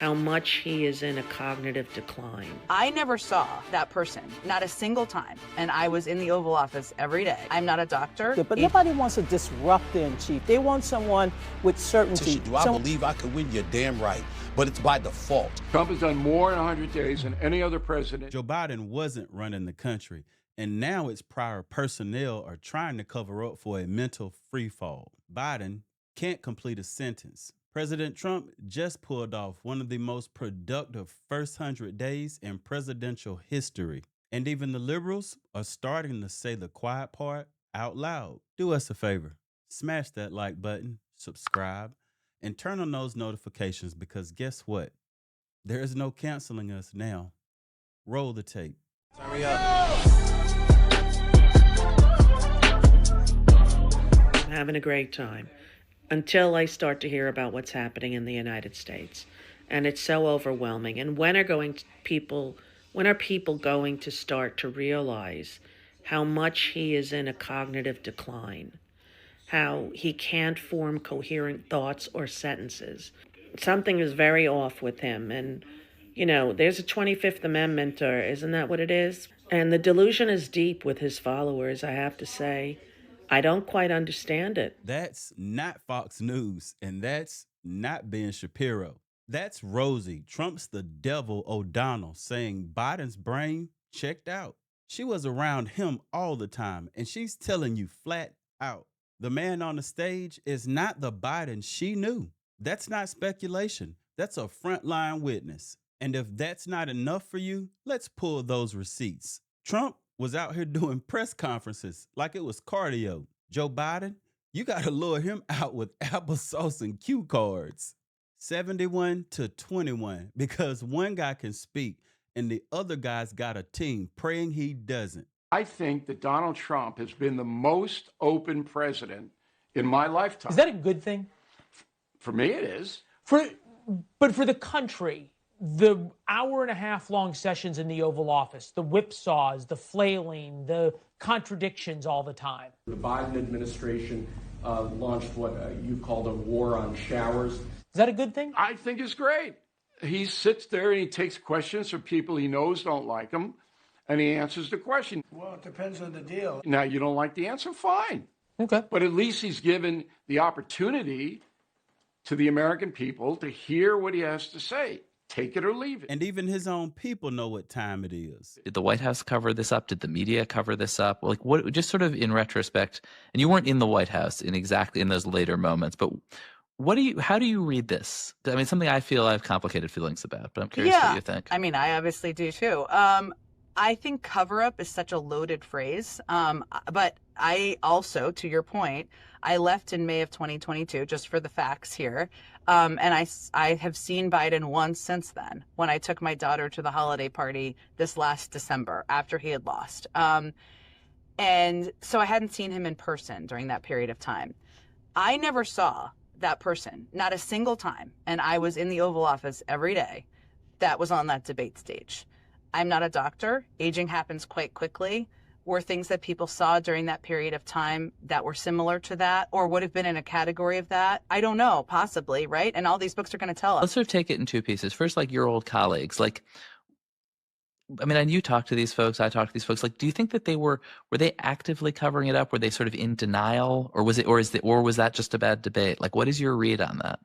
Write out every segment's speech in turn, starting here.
how much he is in a cognitive decline. I never saw that person, not a single time, and I was in the Oval Office every day. I'm not a doctor. But nobody wants a disruptor in chief. They want someone with certainty. Do I believe I could win? You're damn right. But it's by default. Trump has done more in 100 days than any other president. Joe Biden wasn't running the country, and now its prior personnel are trying to cover up for a mental freefall. Biden can't complete a sentence. President Trump just pulled off one of the most productive first 100 days in presidential history. And even the liberals are starting to say the quiet part out loud. Do us a favor. Smash that like button, subscribe, and turn on those notifications, because guess what? There is no canceling us now. Roll the tape. Hurry up. I'm having a great time until I start to hear about what's happening in the United States. And it's so overwhelming. And when are people going to start to realize how much he is in a cognitive decline? How he can't form coherent thoughts or sentences. Something is very off with him. And, there's a 25th Amendment, or isn't that what it is? And the delusion is deep with his followers, I have to say. I don't quite understand it. That's not Fox News, and that's not Ben Shapiro. That's Rosie, Trump's the devil O'Donnell, saying Biden's brain checked out. She was around him all the time, and she's telling you flat out, the man on the stage is not the Biden she knew. That's not speculation. That's a frontline witness. And if that's not enough for you, let's pull those receipts. Trump was out here doing press conferences like it was cardio. Joe Biden, you got to lure him out with applesauce and cue cards. 71-21, because one guy can speak and the other guy's got a team praying he doesn't. I think that Donald Trump has been the most open president in my lifetime. Is that a good thing? For me, it is. But for the country, the hour-and-a-half-long sessions in the Oval Office, the whipsaws, the flailing, the contradictions all the time. The Biden administration launched what you called a war on showers. Is that a good thing? I think it's great. He sits there and he takes questions from people he knows don't like him, and he answers the question. Well, it depends on the deal. Now, you don't like the answer? Fine. Okay. But at least he's given the opportunity to the American people to hear what he has to say. Take it or leave it. And even his own people know what time it is. Did the White House cover this up? Did the media cover this up? Like, what? Just sort of in retrospect, and you weren't in the White House in those later moments, but how do you read this? I mean, something I feel I have complicated feelings about, but I'm curious what you think. I mean, I obviously do too. I think cover up is such a loaded phrase. But I also, to your point, I left in May of 2022, just for the facts here. And I have seen Biden once since then, when I took my daughter to the holiday party this last December after he had lost. And so I hadn't seen him in person during that period of time. I never saw that person, not a single time. And I was in the Oval Office every day that was on that debate stage. I'm not a doctor. Aging happens quite quickly. Were things that people saw during that period of time that were similar to that, or would have been in a category of that? I don't know, possibly, right? And all these books are going to tell us. Let's sort of take it in two pieces. First, like your old colleagues, and you talk to these folks, I talk to these folks. Like, do you think that were they actively covering it up? Were they sort of in denial, or was that just a bad debate? Like, what is your read on that?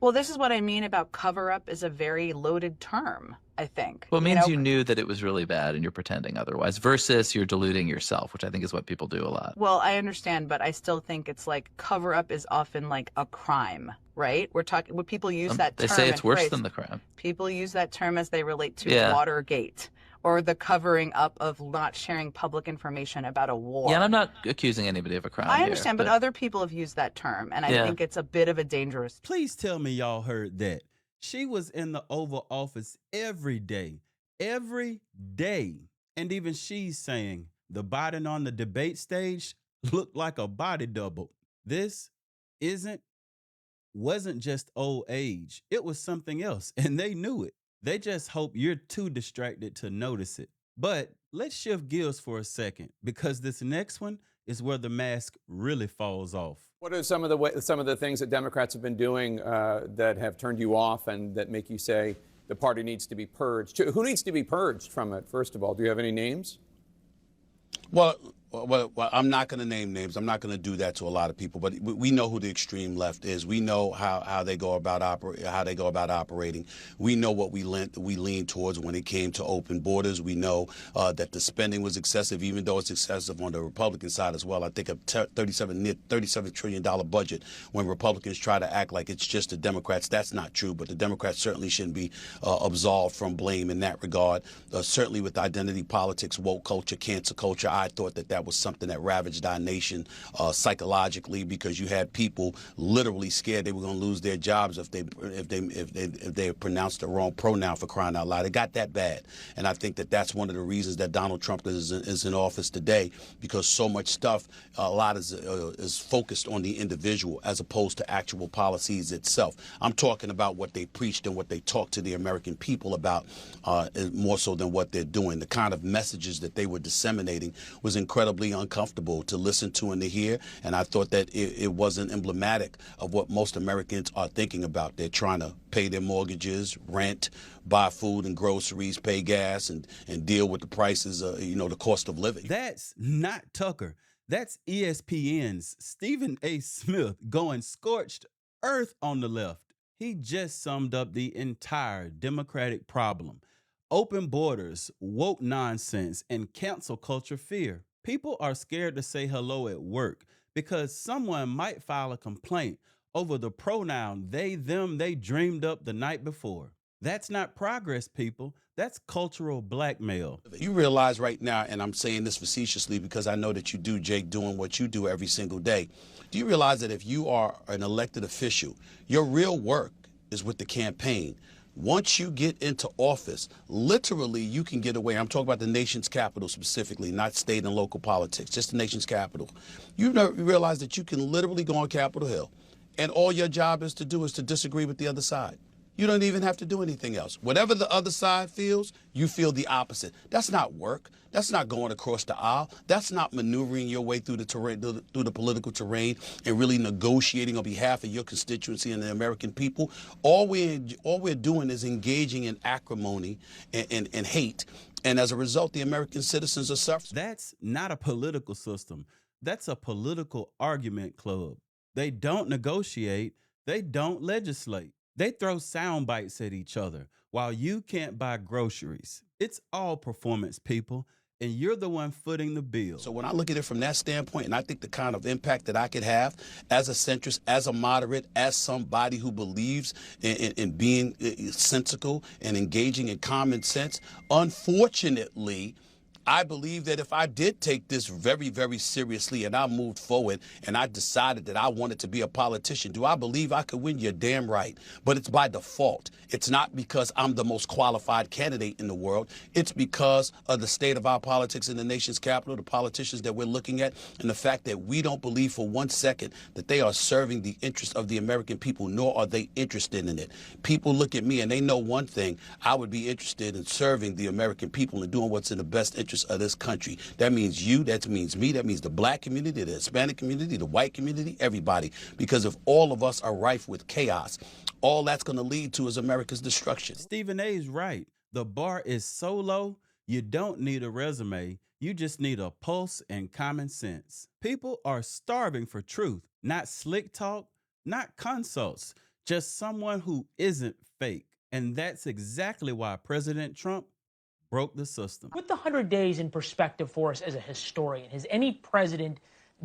Well, this is what I mean about cover up is a very loaded term, I think. Well, it means you knew that it was really bad and you're pretending otherwise, versus you're deluding yourself, which I think is what people do a lot. Well, I understand, but I still think it's like cover up is often like a crime, right? We're talking, when people use that term. They say it's worse than the crime. People use that term as they relate to Watergate, or the covering up of not sharing public information about a war. Yeah, and I'm not accusing anybody of a crime. I understand, but other people have used that term, and I think it's a bit of a dangerous. Please tell me y'all heard that. She was in the Oval Office every day. And even she's saying the Biden on the debate stage looked like a body double. This wasn't just old age. It was something else, and they knew it. They just hope you're too distracted to notice it. But let's shift gears for a second, because this next one is where the mask really falls off. What are some of the things that Democrats have been doing that have turned you off and that make you say the party needs to be purged? Who needs to be purged from it, first of all? Do you have any names? Well, I'm not going to name names. I'm not going to do that to a lot of people. But we know who the extreme left is. We know how they go about operating. We know what we lean towards when it came to open borders. We know that the spending was excessive, even though it's excessive on the Republican side as well. I think a $37 trillion budget. When Republicans try to act like it's just the Democrats, that's not true. But the Democrats certainly shouldn't be absolved from blame in that regard. Certainly with identity politics, woke culture, cancer culture, I thought that was something that ravaged our nation psychologically, because you had people literally scared they were going to lose their jobs if they pronounced the wrong pronoun, for crying out loud. It got that bad, and I think that's one of the reasons that Donald Trump is in office today, because so much stuff, a lot is focused on the individual as opposed to actual policies itself. I'm talking about what they preached and what they talked to the American people about, more so than what they're doing. The kind of messages that they were disseminating was incredibly uncomfortable to listen to and to hear, and I thought that it wasn't emblematic of what most Americans are thinking about. They're trying to pay their mortgages, rent, buy food and groceries, pay gas, and deal with the prices, the cost of living. That's not Tucker. That's ESPN's Stephen A. Smith going scorched earth on the left. He just summed up the entire Democratic problem. Open borders, woke nonsense, and cancel culture fear. People are scared to say hello at work because someone might file a complaint over the pronoun they, them they dreamed up the night before. That's not progress, people. That's cultural blackmail. You realize right now, and I'm saying this facetiously because I know that you do, Jake, doing what you do every single day. Do you realize that if you are an elected official, your real work is with the campaign? Once you get into office, literally you can get away. I'm talking about the nation's capital specifically, not state and local politics, just the nation's capital. You realize that you can literally go on Capitol Hill, and all your job is to do is to disagree with the other side. You don't even have to do anything else. Whatever the other side feels, you feel the opposite. That's not work. That's not going across the aisle. That's not maneuvering your way through the terrain, through the political terrain, and really negotiating on behalf of your constituency and the American people. All we're doing is engaging in acrimony and hate. And as a result, the American citizens are suffering. That's not a political system. That's a political argument club. They don't negotiate. They don't legislate. They throw sound bites at each other while you can't buy groceries. It's all performance, people, and you're the one footing the bill. So when I look at it from that standpoint, and I think the kind of impact that I could have as a centrist, as a moderate, as somebody who believes in being sensical and engaging in common sense, unfortunately, I believe that if I did take this very, very seriously and I moved forward and I decided that I wanted to be a politician, do I believe I could win? You're damn right. But it's by default. It's not because I'm the most qualified candidate in the world. It's because of the state of our politics in the nation's capital, the politicians that we're looking at, and the fact that we don't believe for 1 second that they are serving the interests of the American people, nor are they interested in it. People look at me and they know one thing. I would be interested in serving the American people and doing what's in the best interest of this country. That means you, that means me, that means the black community, the Hispanic community, the white community, everybody. Because if all of us are rife with chaos, all that's going to lead to is America's destruction. Stephen A. is right. The bar is so low, you don't need a resume. You just need a pulse and common sense. People are starving for truth, not slick talk, not consults, just someone who isn't fake. And that's exactly why President Trump broke the system. Put the 100 days in perspective for us as a historian. Has any president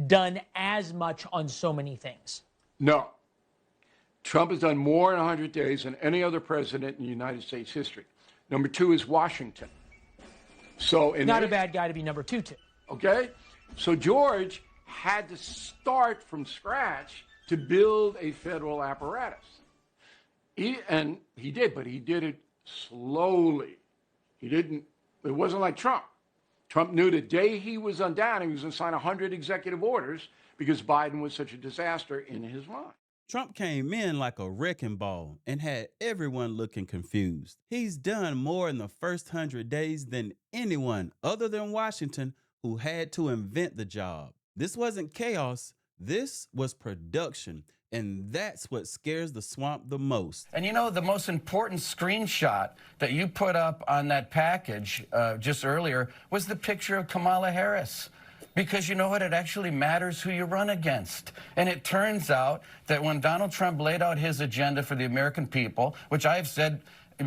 done as much on so many things? No. Trump has done more in 100 days than any other president in United States history. Number two is Washington. So Not a bad guy to be number two, too. Okay? So George had to start from scratch to build a federal apparatus. And he did, but he did it slowly. It wasn't like Trump. Trump knew the day he was undone, he was going to sign 100 executive orders because Biden was such a disaster in his mind. Trump came in like a wrecking ball and had everyone looking confused. He's done more in the first 100 days than anyone other than Washington, who had to invent the job. This wasn't chaos, this was production. And that's what scares the swamp the most. And you know, the most important screenshot that you put up on that package just earlier was the picture of Kamala Harris. Because you know what? It actually matters who you run against. And it turns out that when Donald Trump laid out his agenda for the American people, which I've said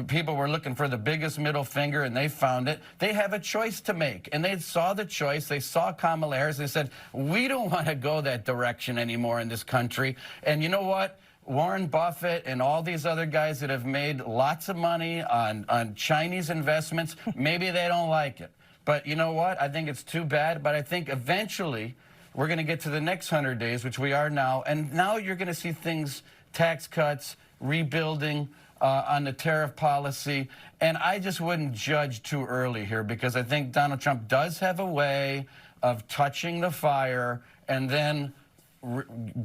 people were looking for the biggest middle finger and they found it, they have a choice to make. And they saw the choice. They saw Kamala Harris. They said, we don't want to go that direction anymore in this country. And you know what? Warren Buffett and all these other guys that have made lots of money on Chinese investments, maybe they don't like it. But you know what? I think it's too bad. But I think eventually we're going to get to the next 100 days, which we are now. And now you're going to see things, tax cuts, rebuilding, on the tariff policy. And I just wouldn't judge too early here, because I think Donald Trump does have a way of touching the fire and then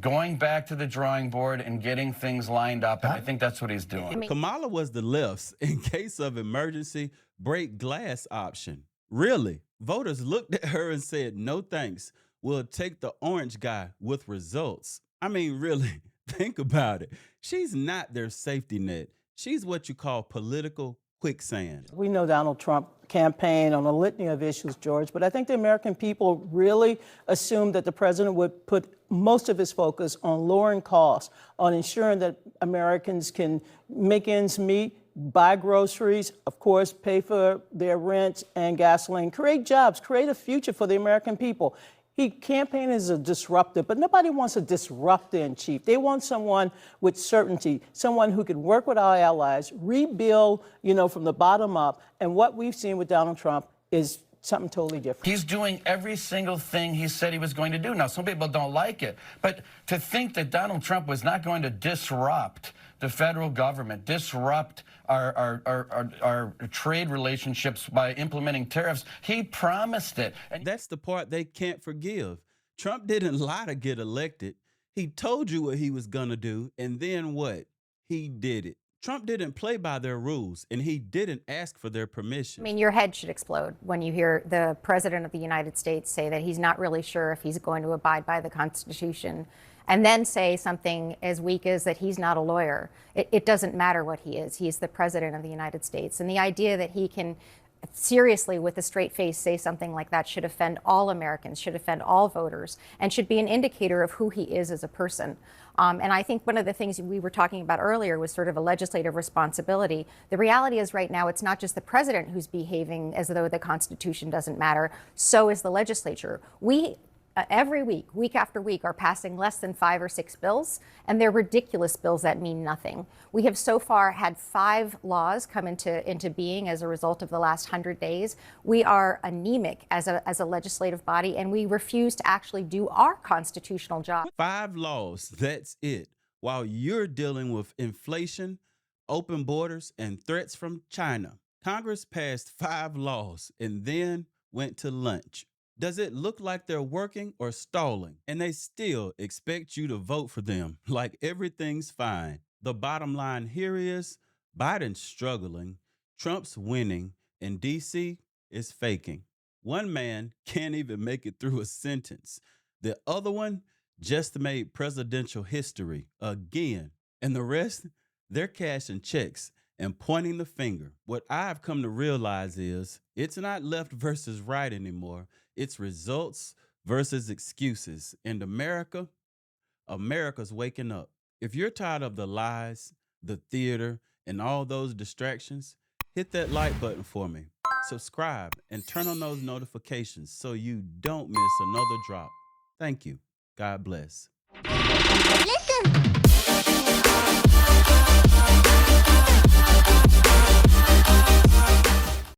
going back to the drawing board and getting things lined up. And I think that's what he's doing. Kamala was the left's, in case of emergency, break glass option. Really, voters looked at her and said, no thanks, we'll take the orange guy with results. I mean, really, think about it. She's not their safety net. She's what you call political quicksand. We know Donald Trump campaigned on a litany of issues, George, but I think the American people really assumed that the president would put most of his focus on lowering costs, on ensuring that Americans can make ends meet, buy groceries, of course, pay for their rent and gasoline, create jobs, create a future for the American people. He campaigned as a disruptor, but nobody wants a disruptor in chief. They want someone with certainty, someone who can work with our allies, rebuild, from the bottom up. And what we've seen with Donald Trump is something totally different. He's doing every single thing he said he was going to do. Now, some people don't like it, but to think that Donald Trump was not going to disrupt the federal government, disrupt our trade relationships by implementing tariffs, he promised it. And that's the part they can't forgive. Trump didn't lie to get elected. He told you what he was going to do, and then what? He did it. Trump didn't play by their rules, and he didn't ask for their permission. I mean, your head should explode when you hear the President of the United States say that he's not really sure if he's going to abide by the Constitution, and then say something as weak as that he's not a lawyer. It doesn't matter what he is. He's the President of the United States. And the idea that he can seriously, with a straight face, say something like that should offend all Americans, should offend all voters, and should be an indicator of who he is as a person. And I think one of the things we were talking about earlier was sort of a legislative responsibility. The reality is right now it's not just the president who's behaving as though the Constitution doesn't matter. So is the legislature. We every week, week after week, are passing less than 5 or 6 bills, and they're ridiculous bills that mean nothing. We have so far had 5 laws come into being as a result of the last 100 days. We are anemic as a legislative body, and we refuse to actually do our constitutional job. 5 laws, that's it. While you're dealing with inflation, open borders, and threats from China. Congress passed 5 laws and then went to lunch. Does it look like they're working or stalling? And they still expect you to vote for them like everything's fine. The bottom line here is Biden's struggling, Trump's winning, and DC is faking. One man can't even make it through a sentence. The other one just made presidential history again. And the rest, they're cashing checks and pointing the finger. What I've come to realize is it's not left versus right anymore. It's results versus excuses. And America's waking up. If you're tired of the lies, the theater, and all those distractions, hit that like button for me. Subscribe and turn on those notifications so you don't miss another drop. Thank you. God bless. Listen.